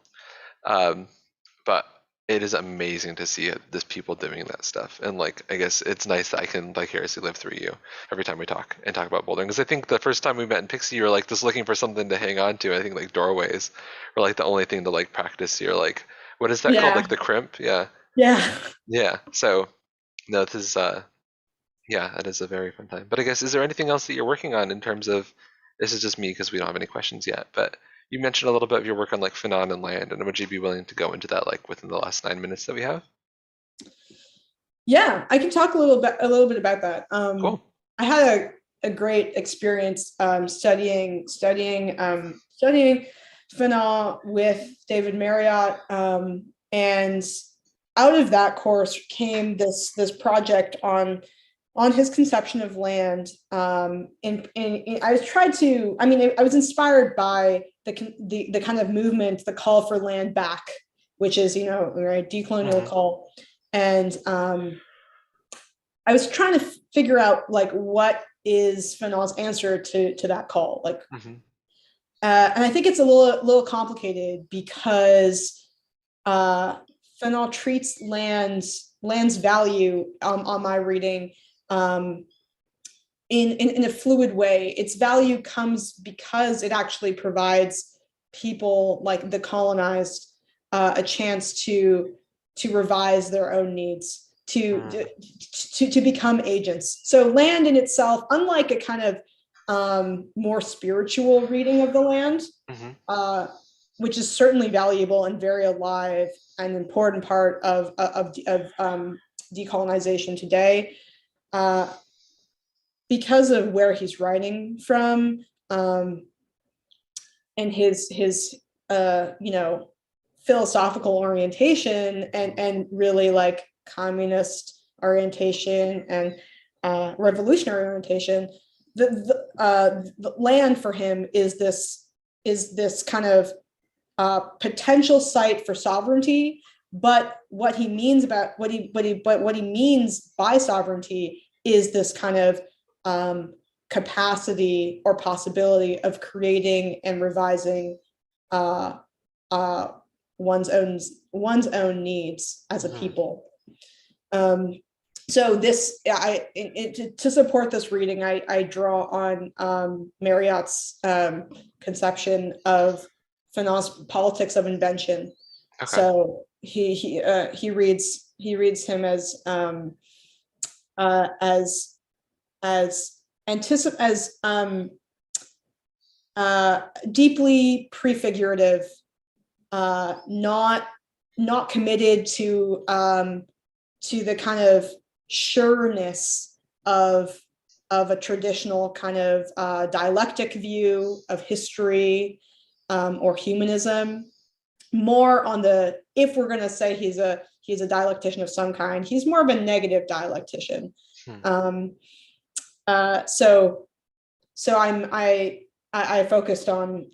But it is amazing to see this people doing that stuff. And like, I guess it's nice that I can vicariously live through you every time we talk about bouldering. Because I think the first time we met in Pixie, you were like just looking for something to hang on to. I think like doorways were like the only thing to like practice here. Like, what is that called? Like the crimp? Yeah. Yeah. Yeah. So no, this is yeah, it is a very fun time. But I guess, is there anything else that you're working on in terms of, this is just me because we don't have any questions yet, but you mentioned a little bit of your work on like Fanon and land, and would you be willing to go into that like within the last 9 minutes that we have? Yeah, I can talk a little bit about that. Cool. I had a great experience studying Fanon with David Marriott, and out of that course came this project on his conception of land. I was inspired by the kind of movement, the call for land back, which is, right, decolonial call. And I was trying to figure out like, what is Fanon's answer to that call? Like, and I think it's a little complicated because Fanon treats land's value, on my reading, in a fluid way. Its value comes because it actually provides people like the colonized a chance to revise their own needs, to become agents. So land in itself, unlike a kind of more spiritual reading of the land, which is certainly valuable and very alive and an important part of decolonization today, because of where he's writing from, and his philosophical orientation, and really like communist orientation and revolutionary orientation. The land for him is this kind of potential site for sovereignty, but what he means by sovereignty is this kind of capacity or possibility of creating and revising one's own needs as a people. So this, to support this reading, I draw on Marriott's conception of Fanon's politics of invention. Okay. So he reads him as deeply prefigurative, not committed to the kind of sureness of a traditional kind of dialectic view of history, or humanism. More on the, if we're going to say he's a dialectician of some kind, he's more of a negative dialectician. So I focused on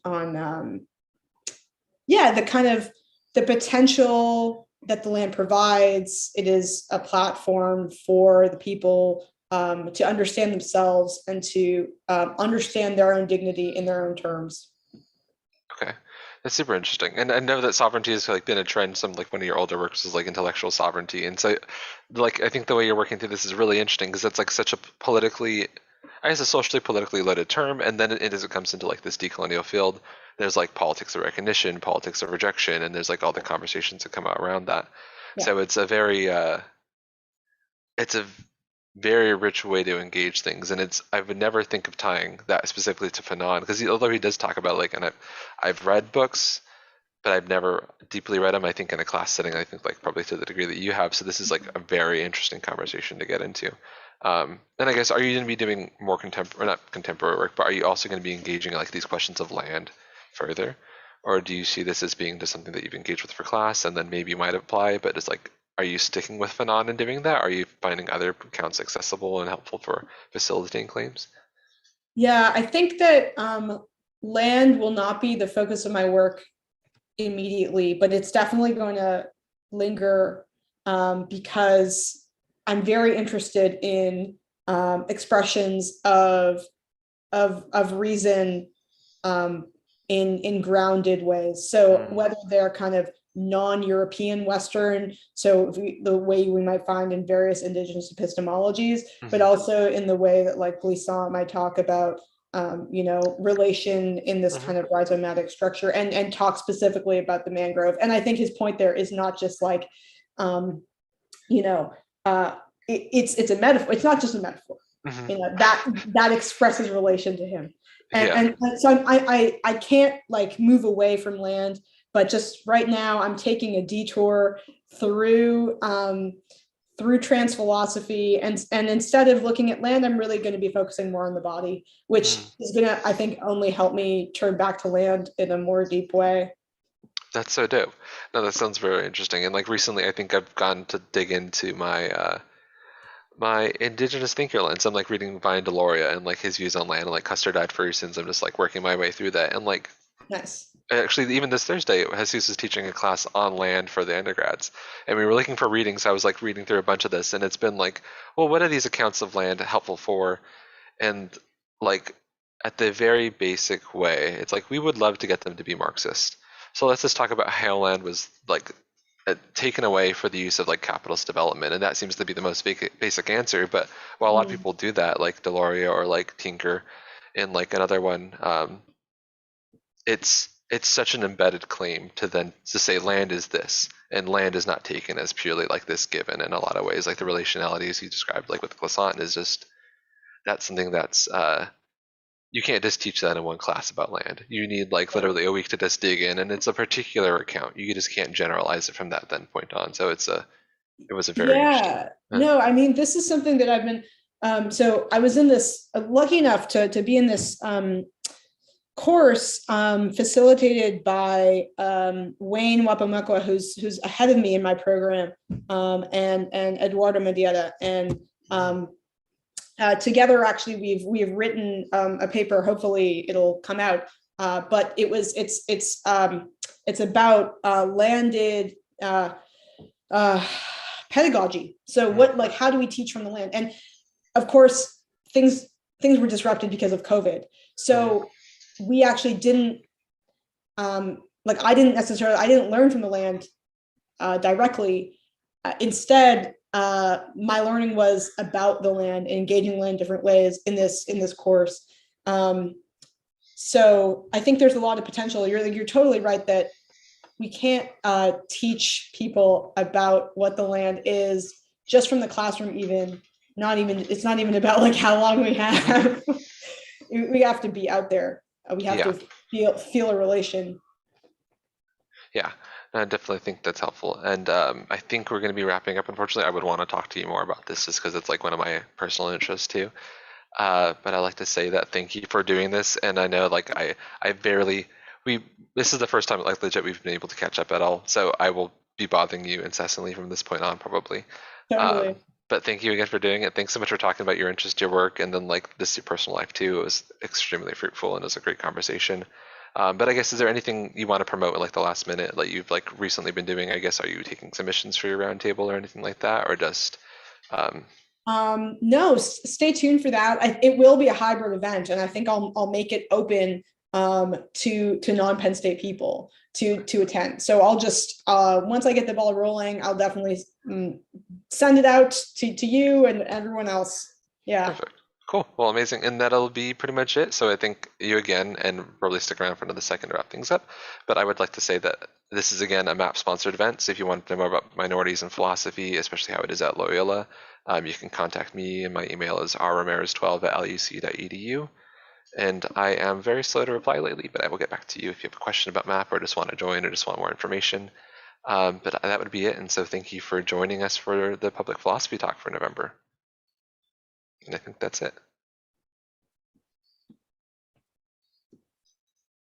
the kind of the potential that the land provides. It is a platform for the people to understand themselves and to understand their own dignity in their own terms. Okay, that's super interesting. And I know that sovereignty has like been a trend. Some like one of your older works is like intellectual sovereignty, and so like I think the way you're working through this is really interesting because it's like such a politically I guess, a socially politically loaded term, and then as it comes into like this decolonial field, there's like politics of recognition, politics of rejection, and there's like all the conversations that come out around that. Yeah. So it's a very rich way to engage things, and I would never think of tying that specifically to Fanon, because although he does talk about like, and I've read books, but I've never deeply read them. I think in a class setting, I think like probably to the degree that you have. So this is like a very interesting conversation to get into. And I guess, are you going to be doing more contemporary, not contemporary work, but are you also going to be engaging in like these questions of land further? Or do you see this as being just something that you've engaged with for class and then maybe you might apply, but it's like, are you sticking with Fanon and doing that? Are you finding other accounts accessible and helpful for facilitating claims? Yeah, I think that land will not be the focus of my work immediately, but it's definitely going to linger because I'm very interested in expressions of reason in grounded ways. So whether they're kind of non-European Western, so the way we might find in various indigenous epistemologies, but also in the way that like Glissant might talk about relation in this kind of rhizomatic structure, and talk specifically about the mangrove. And I think his point there is not just like, it's a metaphor. It's not just a metaphor. That expresses relation to him. And so I can't like move away from land, but just right now I'm taking a detour through trans philosophy, and instead of looking at land, I'm really going to be focusing more on the body, which is going to, I think, only help me turn back to land in a more deep way. That's so dope. No, that sounds very interesting. And like recently, I think I've gone to dig into my my indigenous thinker lens. I'm like reading Vine Deloria and like his views on land, and like Custer died for reasons. I'm just like working my way through that, and like Nice. actually even this Thursday, Jesus is teaching a class on land for the undergrads, and we were looking for readings. I was like reading through a bunch of this, and it's been like, well, what are these accounts of land helpful for? And like at the very basic way, it's like we would love to get them to be Marxist. So let's just talk about how land was like taken away for the use of like capitalist development, and that seems to be the most basic answer. But while a lot of people do that, like Deloria or like Tinker, and like another one, it's such an embedded claim to say land is this, and land is not taken as purely like this given. In a lot of ways, like the relationalities you described, like with Glissant, is just that's something that's you can't just teach that in one class about land. You need like literally a week to just dig in, and it's a particular account. You just can't generalize it from that then point on. So it was a very interesting. No, I mean, this is something that I've been so I was in this lucky enough to be in this course facilitated by Wayne Wapamukwa, who's ahead of me in my program, and Eduardo Medieta, and together, actually, we've written a paper. Hopefully, it'll come out. But it's about landed pedagogy. So how do we teach from the land? And of course, things were disrupted because of COVID. So we actually didn't I didn't learn from the land directly. Instead, my learning was about the land, engaging land in different ways in this course. So I think there's a lot of potential. You're totally right that we can't teach people about what the land is just from the classroom. It's not even about like how long we have. We have to be out there. We have to feel a relation. Yeah. I definitely think that's helpful. And I think we're going to be wrapping up. Unfortunately, I would want to talk to you more about this just because it's like one of my personal interests too. But I like to say that thank you for doing this. And I know like this is the first time like legit we've been able to catch up at all. So I will be bothering you incessantly from this point on probably. Totally. But thank you again for doing it. Thanks so much for talking about your interest, your work, and then like this your personal life too. It was extremely fruitful and it was a great conversation. But I guess, is there anything you want to promote in like the last minute that you've like recently been doing? I guess, are you taking submissions for your roundtable or anything like that, or just? No, stay tuned for that. It will be a hybrid event, and I think I'll make it open to non-Penn State people to attend. So I'll just once I get the ball rolling, I'll definitely send it out to you and everyone else. Yeah. Perfect. Cool. Well, amazing. And that'll be pretty much it. So I thank you again, and probably stick around for another second to wrap things up. But I would like to say that this is, again, a MAP sponsored event. So if you want to know more about minorities in philosophy, especially how it is at Loyola, you can contact me. And my email is rramirez12@luc.edu. And I am very slow to reply lately, but I will get back to you if you have a question about MAP or just want to join or just want more information. But that would be it. And so thank you for joining us for the public philosophy talk for November. And I think that's it.